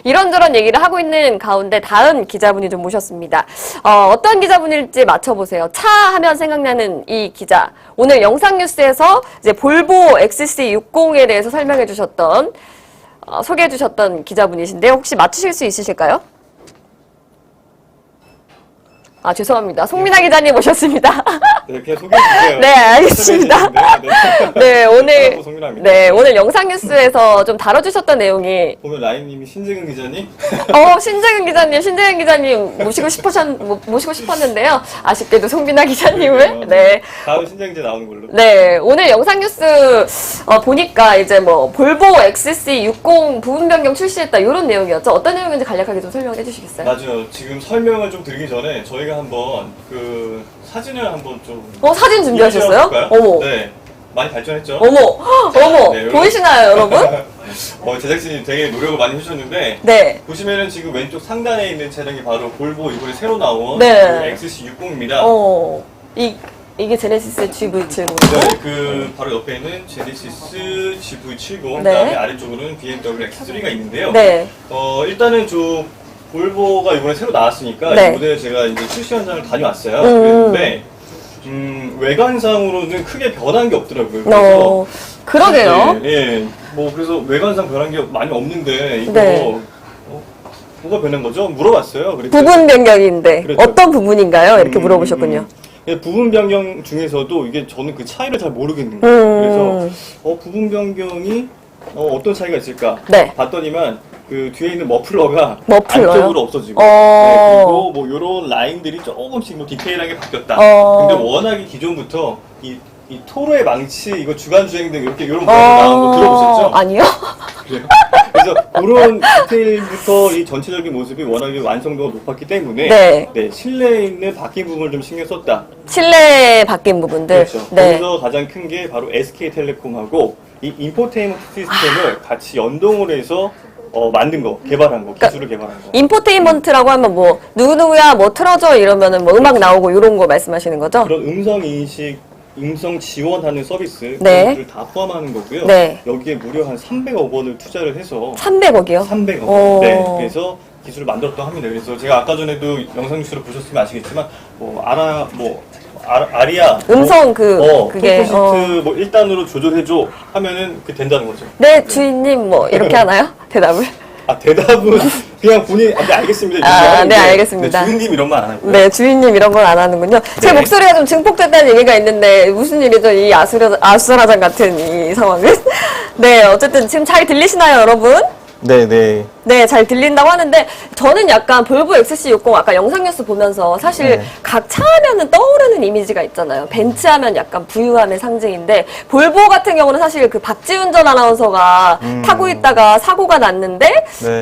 이런저런 얘기를 하고 있는 가운데 다음 기자분이 좀 모셨습니다. 어떤 기자분일지 맞춰보세요. 차 하면 생각나는 이 기자. 오늘 영상뉴스에서 이제 볼보 XC60에 대해서 설명해 주셨던, 소개해 주셨던 기자분이신데요. 혹시 맞추실 수 있으실까요? 아, 죄송합니다. 송민아 기자님 모셨습니다. 네, 그냥 소개해주세요. 네, 알겠습니다. 네, 오늘 영상뉴스에서 좀 다뤄주셨던 내용이. 보면 라인님이 신재근 기자님? 신재근 기자님 모시고 싶었는데요. 아쉽게도 송민아 기자님을. 네. 다음 신재근 기자 나오는 걸로. 네, 오늘 영상뉴스 보니까 이제 뭐 볼보 XC60 부분 변경 출시했다 이런 내용이었죠. 어떤 내용인지 간략하게 좀 설명해 주시겠어요? 맞아요. 지금 설명을 좀 드리기 전에 저희가 한번 그 사진을 한번 좀. 사진 준비하셨어요? 어머. 네. 많이 발전했죠? 어머. 네, 보이시나요, 여러분? 제작진이 되게 노력을 많이 해주셨는데. 네. 보시면은 지금 왼쪽 상단에 있는 차량이 바로 볼보 이번에 새로 나온 네. 그 XC60입니다. 이게 제네시스 GV70. 네, 바로 옆에 있는 제네시스 GV70, 네. 그다음에 아래쪽으로는 BMW X3가 있는데요. 네. 일단은 볼보가 이번에 새로 나왔으니까 네. 이 모델 제가 이제 출시 현장을 다녀왔어요. 그랬는데 외관상으로는 크게 변한 게 없더라고요. 그래서 그러게요. 예, 그래서 외관상 변한 게 많이 없는데 이거 네. 뭐가 변한 거죠? 물어봤어요. 그랬더니 부분 변경인데 그렇죠. 어떤 부분인가요? 이렇게 물어보셨군요. 부분 변경 중에서도 이게 저는 그 차이를 잘 모르겠는 거예요. 그래서 부분 변경이 어떤 차이가 있을까 네. 봤더니만 그 뒤에 있는 머플러가 머플러요? 안쪽으로 없어지고 네, 그리고 뭐 이런 라인들이 조금씩 뭐 디테일하게 바뀌었다. 근데 워낙에 기존부터 이 토로의 망치 이거 주간 주행 등 이렇게 이런 모양으로 나온 거 들어보셨죠? 아니요. 그래요. 그래서 그런 디테일부터 이 전체적인 모습이 워낙에 완성도가 높았기 때문에 네. 실내에 있는 바뀐 부분을 좀 신경 썼다. 실내 바뀐 부분들. 그렇죠. 네. 거기서 가장 큰 게 바로 SK텔레콤하고 이 인포테인먼트 시스템을 같이 연동을 해서 만든 거, 개발한 거, 기술을 개발한 거. 인포테인먼트라고 하면 뭐 누구누구야 뭐 틀어줘 이러면은 뭐 음악 나오고 이런 거 말씀하시는 거죠? 그런 음성 인식, 음성 지원하는 서비스 네. 그런 것들을 다 포함하는 거고요. 네. 여기에 무려 한 300억 원을 투자를 해서 300억이요? 300억 원. 네. 그래서 기술을 만들었다고 합니다. 그래서 제가 아까 전에도 영상 뉴스를 보셨으면 아시겠지만 아리아 음성 그게 톨포시트 1단으로 조절해줘 하면은 된다는 거죠. 네 주인님 뭐 이렇게 하나요? 대답을? 대답은 그냥 본인이 알겠습니다. 네, 알겠습니다. 네, 주인님 이런 말 안 하고요. 네, 주인님 이런 건 안 하는군요. 제 목소리가 좀 증폭됐다는 얘기가 있는데 무슨 일이죠? 이 아수라장 같은 이 상황은? 네, 어쨌든 지금 잘 들리시나요, 여러분? 네. 네, 잘 들린다고 하는데 저는 약간 볼보 XC60 아까 영상뉴스 보면서 사실 각 차 하면은 떠오르는 이미지가 있잖아요. 벤츠 하면 약간 부유함의 상징인데 볼보 같은 경우는 사실 그 박지훈 전 아나운서가 타고 있다가 사고가 났는데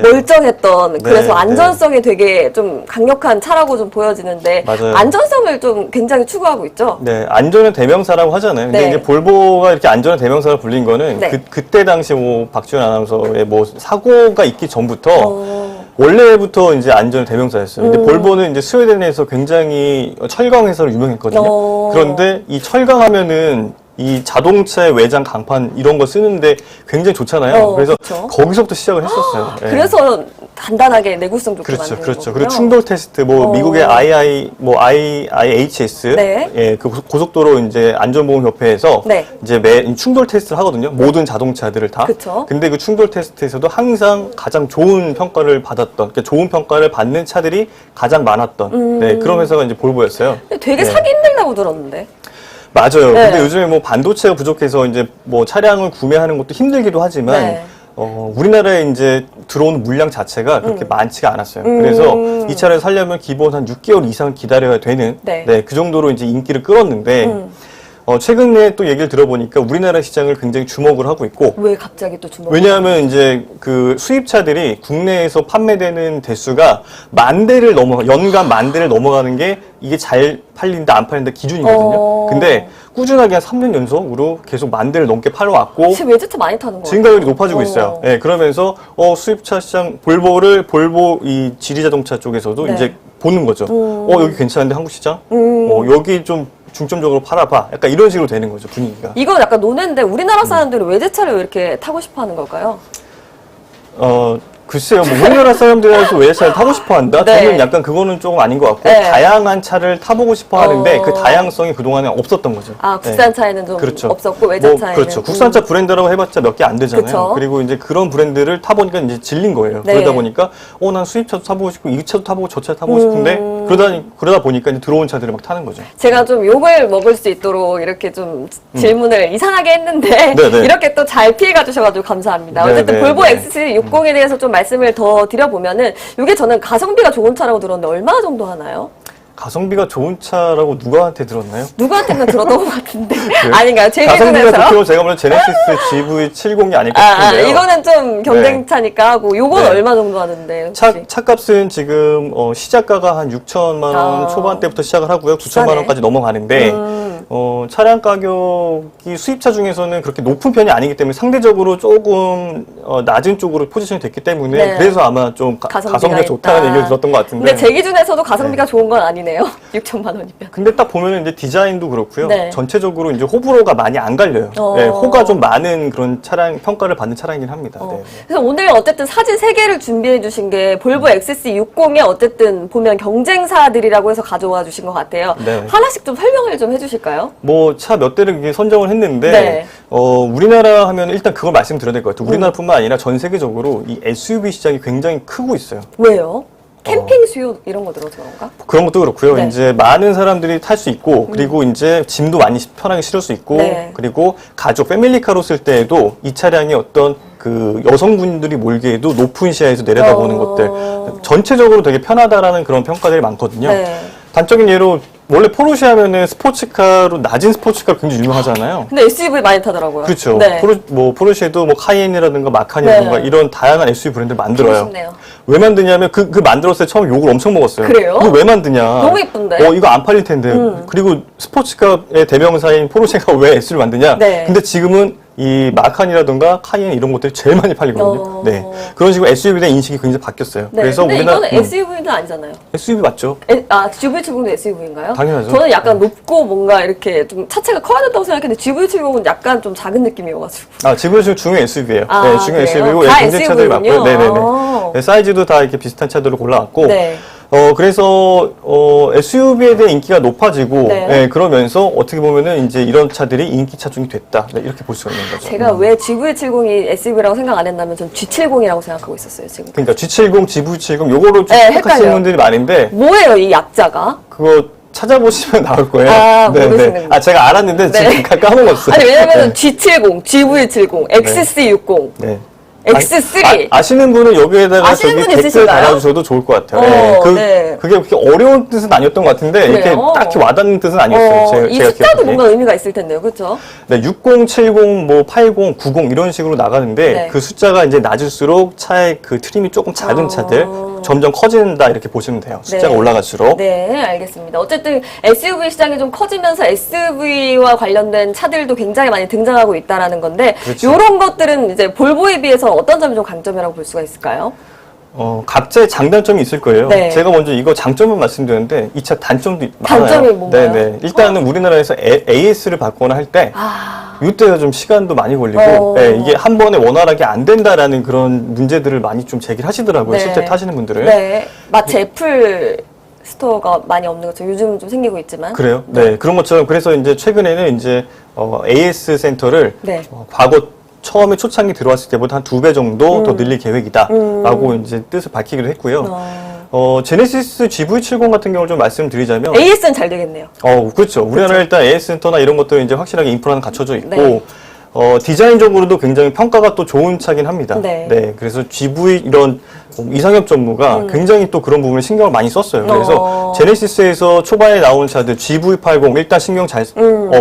멀쩡했던 그래서 안전성이 되게 좀 강력한 차라고 좀 보여지는데 맞아요. 안전성을 좀 굉장히 추구하고 있죠. 네, 안전의 대명사라고 하잖아요. 근데 네. 이제 볼보가 이렇게 안전의 대명사를 불린 거는 네. 그때 당시 박지원 아나운서의 사고가 있기 전부터 원래부터 이제 안전의 대명사였어요. 근데 볼보는 이제 스웨덴에서 굉장히 철강 회사로 유명했거든요. 그런데 이 철강하면은 이 자동차의 외장 강판 이런 거 쓰는데 굉장히 좋잖아요. 그래서 그쵸. 거기서부터 시작을 했었어요. 네. 그래서 단단하게 내구성 좋게 만드는 그렇죠. 거고요. 그리고 충돌 테스트, 미국의 IIHS, 네. 그 고속도로 이제 안전보험협회에서 네. 이제 충돌 테스트를 하거든요. 모든 자동차들을 다. 그쵸. 근데 그 충돌 테스트에서도 항상 가장 좋은 평가를 받았던, 그러니까 좋은 평가를 받는 차들이 가장 많았던, 그런 회사가 이제 볼보였어요. 근데 되게 네. 사기 힘들다고 들었는데. 맞아요. 네. 근데 요즘에 반도체가 부족해서 이제 차량을 구매하는 것도 힘들기도 하지만, 네. 우리나라에 이제 들어오는 물량 자체가 그렇게 많지가 않았어요. 그래서 이 차를 살려면 기본 한 6개월 이상 기다려야 되는, 그 정도로 이제 인기를 끌었는데, 최근에 또 얘기를 들어보니까 우리나라 시장을 굉장히 주목을 하고 있고. 왜 갑자기 또 주목을? 왜냐하면 이제 그 수입차들이 국내에서 판매되는 대수가 연간 10,000대를 넘어가는 게 이게 잘 팔린다, 안 팔린다 기준이거든요. 근데 꾸준하게 한 3년 연속으로 계속 10,000대를 넘게 팔아왔고. 지금 외제차 많이 타는 거예요. 증가율이 높아지고 있어요. 네, 그러면서 수입차 시장 볼보 이 지리자동차 쪽에서도 이제 보는 거죠. 여기 괜찮은데 한국 시장? 여기 좀 중점적으로 팔아봐. 약간 이런 식으로 되는 거죠, 분위기가. 이건 약간 논외인데 우리나라 사람들은 외제차를 왜 이렇게 타고 싶어 하는 걸까요? 글쎄요, 뭐 우리나라 사람들에서 왜 차를 타고 싶어 한다? 네. 저는 약간 그거는 조금 아닌 것 같고, 네. 다양한 차를 타보고 싶어 하는데, 그 다양성이 그동안에 없었던 거죠. 아, 국산 차에는 좀 그렇죠. 없었고, 외장 차에는. 그렇죠. 국산차 브랜드라고 해봤자 몇 개 안 되잖아요. 그쵸. 그리고 이제 그런 브랜드를 타보니까 이제 질린 거예요. 네. 그러다 보니까, 난 수입차도 타보고 싶고, 이 차도 타보고 저 차도 타보고 싶은데, 그러다 보니까 이제 들어온 차들을 막 타는 거죠. 제가 좀 욕을 먹을 수 있도록 이렇게 좀 질문을 이상하게 했는데 네네. 이렇게 또 잘 피해가 주셔가지고 감사합니다. 네네. 어쨌든 볼보 네. XC60에 대해서 좀 말씀을 더 드려보면은 이게 저는 가성비가 좋은 차라고 들었는데 얼마 정도 하나요? 가성비가 좋은 차라고 누구한테 들었나요? 누구한테나 들었던 것 같은데 그래요? 아닌가요? 제 가성비가 기준에서? 좋기로 제가 보는 제네시스 GV70이 아닐까 싶은데요. 이거는 좀 경쟁차니까 하고 요건 네. 얼마 정도 하는데 혹시? 차값은 지금 시작가가 한 6천만 원 초반대부터 시작을 하고요. 9천만 원까지 넘어가는데 차량 가격이 수입차 중에서는 그렇게 높은 편이 아니기 때문에 상대적으로 조금 낮은 쪽으로 포지션이 됐기 때문에 네. 그래서 아마 좀 가성비가 좋다는 있다. 얘기를 들었던 것 같은데. 근데 제 기준에서도 가성비가 좋은 건 아니네요. 6천만 원이면. 근데 딱 보면 이제 디자인도 그렇고요. 네. 전체적으로 이제 호불호가 많이 안 갈려요. 네, 호가 좀 많은 그런 차량 평가를 받는 차량이긴 합니다. 네. 그래서 오늘 어쨌든 사진 3개를 준비해 주신 게 볼보 XC60에 어쨌든 보면 경쟁사들이라고 해서 가져와 주신 것 같아요. 네. 하나씩 좀 설명을 좀 해주실까요? 뭐 차 몇 대를 이렇게 선정을 했는데 네. 우리나라 하면 일단 그걸 말씀드려야 될 것 같아요. 우리나라뿐만 아니라 전 세계적으로 이 SUV 시장이 굉장히 크고 있어요. 왜요? 캠핑 수요 이런 거 들어서 그런가? 그런 것도 그렇고요. 네. 이제 많은 사람들이 탈 수 있고 그리고 이제 짐도 많이 편하게 실을 수 있고 네. 그리고 가족 패밀리카로 쓸 때에도 이 차량이 어떤 그 여성분들이 몰기에도 높은 시야에서 내려다보는 것들 전체적으로 되게 편하다라는 그런 평가들이 많거든요. 네. 단적인 예로 원래 포르쉐 하면은 스포츠카로 낮은 스포츠카로 굉장히 유명하잖아요. 근데 SUV 많이 타더라고요. 그렇죠. 네. 포르쉐도 뭐 카이엔이라든가 마칸이라든가 네. 이런 다양한 SUV 브랜드를 만들어요. 보고 싶네요. 왜 만드냐면 그 만들었을 때 처음 욕을 엄청 먹었어요. 그래요? 이거 왜 만드냐? 너무 예쁜데? 이거 안 팔릴 텐데. 그리고 스포츠카의 대명사인 포르쉐가 왜 SUV를 만드냐? 네. 근데 지금은 이 마칸이라든가 카이엔 이런 것들이 제일 많이 팔리거든요. 네. 그런 식으로 SUV에 대한 인식이 굉장히 바뀌었어요. 네. 그래서 근데 우리나라 이거는 SUV는 아니잖아요. SUV 맞죠? GV70도 SUV인가요? 당연하죠. 저는 약간 높고 뭔가 이렇게 좀 차체가 커야 된다고 생각했는데 GV70은 약간 좀 작은 느낌이어가지고. 지금 중형 SUV예요. 아, 네, 중형 그래요? SUV고 다 경쟁차들이 SUV 군요? 맞고요. 네네네. 아. 네, 사이즈도 다 이렇게 비슷한 차들을 골라왔고. 네. 그래서 SUV에 대한 인기가 높아지고, 네. 네, 그러면서 어떻게 보면은 이제 이런 차들이 인기차 중이 됐다. 네, 이렇게 볼 수가 있는 거죠. 제가 왜 GV70이 SUV라고 생각 안 했냐면 전 G70이라고 생각하고 있었어요, 지금. 그러니까 G70, GV70 요거로 좀 네, 생각하시는 헷갈려요. 분들이 많은데, 뭐예요, 이 약자가? 그거 찾아보시면 나올 거예요. 모르시는구나. 제가 알았는데 네. 지금 까먹었어요. 아니, 왜냐면 네. G70, GV70, XC60, 네. X3. 아시는 분은 여기에다가 아시는 저기 분 댓글 있으신가요? 달아주셔도 좋을 것 같아요. 네. 그게 그렇게 어려운 뜻은 아니었던 것 같은데 이렇게 그래요? 딱히 와닿는 뜻은 아니었어요. 이 제가 숫자도 기억하기에. 뭔가 의미가 있을 텐데요, 그렇죠? 네, 60, 70, 뭐 80, 90 이런 식으로 나가는데 네. 그 숫자가 이제 낮을수록 차의 그 트림이 조금 작은 차들 점점 커진다 이렇게 보시면 돼요. 숫자가 네. 올라갈수록. 네, 알겠습니다. 어쨌든 SUV 시장이 좀 커지면서 SUV와 관련된 차들도 굉장히 많이 등장하고 있다라는 건데 그렇죠. 이런 것들은 이제 볼보에 비해서 어떤 점이 좀 강점이라고 볼 수가 있을까요? 각자의 장단점이 있을 거예요. 네. 제가 먼저 이거 장점을 말씀드렸는데 이 차 단점도 많아요. 단점이 뭔가요? 네네. 일단은 우리나라에서 AS를 받거나 할 때 이때가 좀 시간도 많이 걸리고 네, 이게 한 번에 원활하게 안 된다라는 그런 문제들을 많이 좀 제기하시더라고요. 네. 실제 타시는 분들은. 네, 마치 애플 스토어가 많이 없는 것처럼 요즘은 좀 생기고 있지만 그래요? 네. 그런 것처럼 그래서 이제 최근에는 이제 AS 센터를 네. 과거 처음에 초창기 들어왔을 때보다 한 2배 정도 더 늘릴 계획이다라고 이제 뜻을 밝히기로 했고요. 제네시스 GV70 같은 경우를 좀 말씀드리자면 AS는 잘 되겠네요. 그렇죠. 우리나라 일단 AS 센터나 이런 것들은 이제 확실하게 인프라는 갖춰져 있고 네. 디자인적으로도 굉장히 평가가 또 좋은 차긴 합니다. 네. 그래서 GV 이런 이상엽 전무가 굉장히 또 그런 부분에 신경을 많이 썼어요. 그래서 제네시스에서 초반에 나온 차들 GV80 일단 신경 잘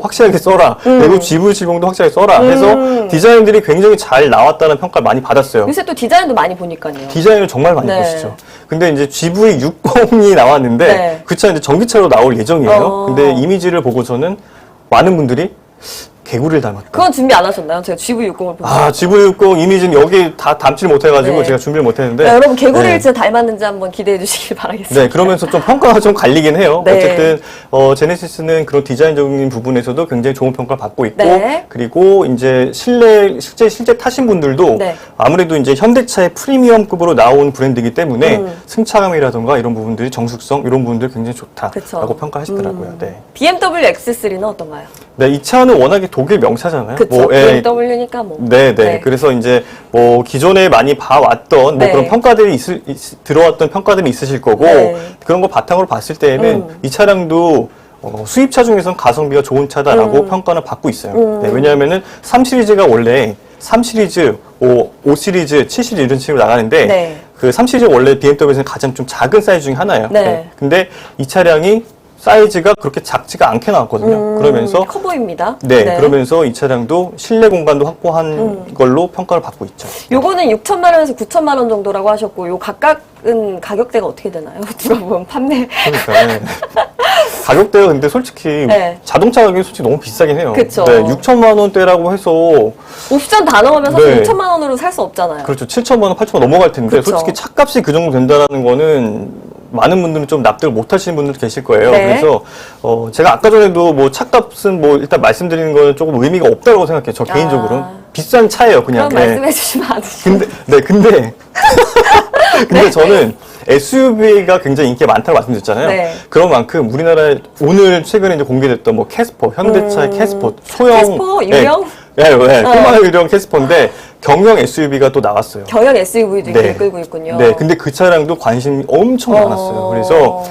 확실하게 써라. 그리고 GV70도 확실하게 써라. 해서 디자인들이 굉장히 잘 나왔다는 평가를 많이 받았어요. 요새 또 디자인도 많이 보니까요. 디자인을 정말 많이 네. 보시죠. 근데 이제 GV60이 나왔는데 네. 그 차 이제 전기차로 나올 예정이에요. 근데 이미지를 보고서는 많은 분들이 개구리를 닮았다. 그건 준비 안 하셨나요? 제가 GV60을 보고. 아, GV60 이미 지금 여기 다 담지를 못해가지고 네. 제가 준비를 못했는데. 네, 여러분 개구리를 네. 진짜 닮았는지 한번 기대해 주시길 바라겠습니다. 네, 그러면서 좀 평가가 좀 갈리긴 해요. 네. 어쨌든 제네시스는 그런 디자인적인 부분에서도 굉장히 좋은 평가를 받고 있고, 네. 그리고 이제 실제 타신 분들도 네. 아무래도 이제 현대차의 프리미엄급으로 나온 브랜드이기 때문에 승차감이라던가 이런 부분들이 정숙성 이런 부분들 굉장히 좋다라고 그쵸. 평가하시더라고요. 네. BMW X3는 어떤가요? 네, 이 차는 워낙에 독일 명차잖아요. 그쵸. 예, BMW니까 뭐. 네. 그래서 이제 뭐 기존에 많이 봐왔던 네. 뭐 그런 평가들이 들어왔던 평가들이 있으실 거고 네. 그런 거 바탕으로 봤을 때에는 이 차량도 수입차 중에서는 가성비가 좋은 차다라고 평가는 받고 있어요. 네, 왜냐하면은 3 시리즈가 원래 3 시리즈, 5 시리즈, 7 시리즈 이런 식으로 나가는데 네. 그 3 시리즈 원래 BMW에서는 가장 좀 작은 사이즈 중에 하나예요. 네. 근데 이 차량이 사이즈가 그렇게 작지가 않게 나왔거든요. 그러면서 커 보입니다. 네, 그러면서 이 차량도 실내 공간도 확보한 걸로 평가를 받고 있죠. 요거는 6천만 원에서 9천만 원 정도라고 하셨고, 요 각각은 가격대가 어떻게 되나요? 누가 보면 판매. 그러니까 네. 가격대가 근데 솔직히 네. 자동차 가격이 솔직히 너무 비싸긴 해요. 그쵸. 네, 6천만 원대라고 해서 옵션 다 넣으면 사실 네. 6천만 원으로 살 수 없잖아요. 그렇죠. 7천만 원, 8천만 원 넘어갈 텐데 그쵸. 솔직히 차값이 그 정도 된다는 거는 많은 분들은 좀 납득을 못 하시는 분들도 계실 거예요. 네. 그래서 제가 아까 전에도 뭐 차값은 뭐 일단 말씀드리는 거는 조금 의미가 없다고 생각해요. 저 개인적으로는. 비싼 차예요, 그냥. 그럼 네. 말씀해 주시면 안 되죠. 근데 저는 SUV가 굉장히 인기가 많다고 말씀드렸잖아요. 네. 그런 만큼 우리나라에 오늘 최근에 이제 공개됐던 뭐 캐스퍼, 현대차의 캐스퍼, 소형 캐스퍼? 유령? 네, 꼬마 유령 캐스퍼인데 경영 SUV가 또 나왔어요. 경영 SUV도 인기를 끌고 있군요. 네, 근데 그 차량도 관심이 엄청 많았어요. 그래서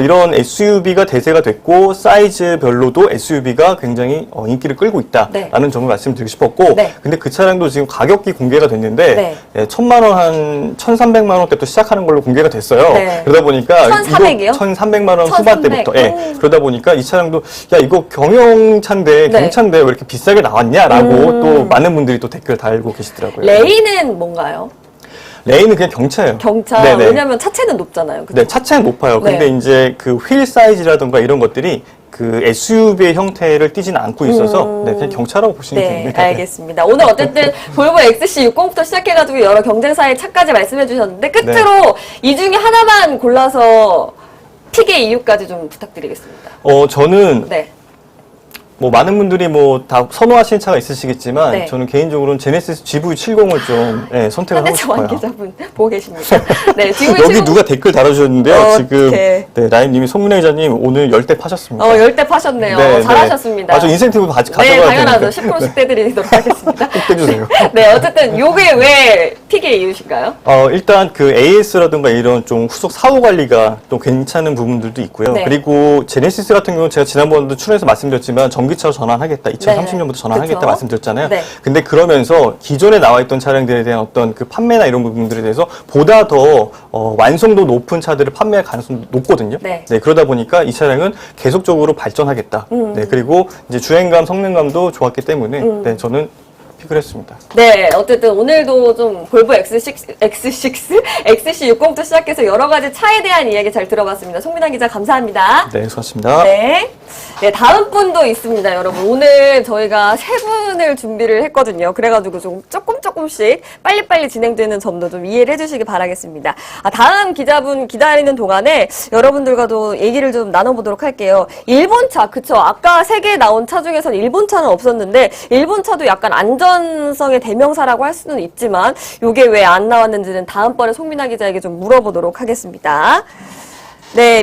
이런 SUV가 대세가 됐고 사이즈별로도 SUV가 굉장히 인기를 끌고 있다라는 네. 점을 말씀드리고 싶었고, 네. 근데 그 차량도 지금 가격이 공개가 됐는데 네. 1,000만 원 한 1,300만 원대부터 시작하는 걸로 공개가 됐어요. 네. 그러다 보니까 1,400 이요? 1,300만 원 1,300. 후반대부터. 그러다 보니까 이 차량도 야 이거 경영차인데 네. 경차인데 왜 이렇게 비싸게 나왔냐라고 또 많은 분들이 또 댓글 달고 계시더라고요. 레인은 뭔가요? 레인은 그냥 경차예요. 경차. 네네. 왜냐면 차체는 높잖아요. 그쵸? 네, 차체는 높아요. 네. 근데 이제 그 휠 사이즈라든가 이런 것들이 그 SUV의 형태를 띠지는 않고 있어서 네, 그냥 경차라고 보시면 네, 됩니다. 알겠습니다. 오늘 어쨌든 볼보 XC60부터 시작해가지고 여러 경쟁사의 차까지 말씀해 주셨는데 끝으로 이 중에 하나만 골라서 픽의 이유까지 좀 부탁드리겠습니다. 저는 네. 뭐 많은 분들이 뭐 다 선호하시는 차가 있으시겠지만 네. 저는 개인적으로는 제네시스 GV70을 좀 선택을 하고 현대차 싶어요. 관계자분 보고 계십니다. 네, 여기 누가 댓글 달아주셨는데요. 지금 네. 라임님이 송민혜 기자님 오늘 10대 파셨습니다. 10대 파셨네요. 네, 잘하셨습니다. 네. 저 인센티브 가져가야 네, 당연하죠. 되는데. 10%씩 떼드리도록 하겠습니다. 꼭 떼주세요. 네, 어쨌든 요게 왜 픽의 이유신가요? 일단 그 AS라든가 이런 좀 후속 사후 관리가 또 괜찮은 부분들도 있고요. 네. 그리고 제네시스 같은 경우는 제가 지난번에도 출연해서 말씀드렸지만 전기차로 전환하겠다. 2030년부터 전환하겠다 그쵸? 말씀드렸잖아요. 네. 근데 그러면서 기존에 나와 있던 차량들에 대한 어떤 그 판매나 이런 부분들에 대해서 보다 더 완성도 높은 차들을 판매할 가능성이 높거든요. 네. 그러다 보니까 이 차량은 계속적으로 발전하겠다. 네, 그리고 이제 주행감, 성능감도 좋았기 때문에 네, 저는 픽을 했습니다. 네, 어쨌든 오늘도 좀 볼보 XC60도 시작해서 여러 가지 차에 대한 이야기 잘 들어봤습니다. 송민아 기자 감사합니다. 네, 수고하셨습니다. 네. 네, 다음 분도 있습니다, 여러분. 오늘 저희가 세 분을 준비를 했거든요. 그래가지고 좀 조금씩 빨리빨리 진행되는 점도 좀 이해를 해주시기 바라겠습니다. 다음 기자분 기다리는 동안에 여러분들과도 얘기를 좀 나눠보도록 할게요. 일본 차, 그쵸. 아까 세 개 나온 차 중에서는 일본 차는 없었는데, 일본 차도 약간 안전성의 대명사라고 할 수는 있지만, 요게 왜 안 나왔는지는 다음번에 송민아 기자에게 좀 물어보도록 하겠습니다. 네.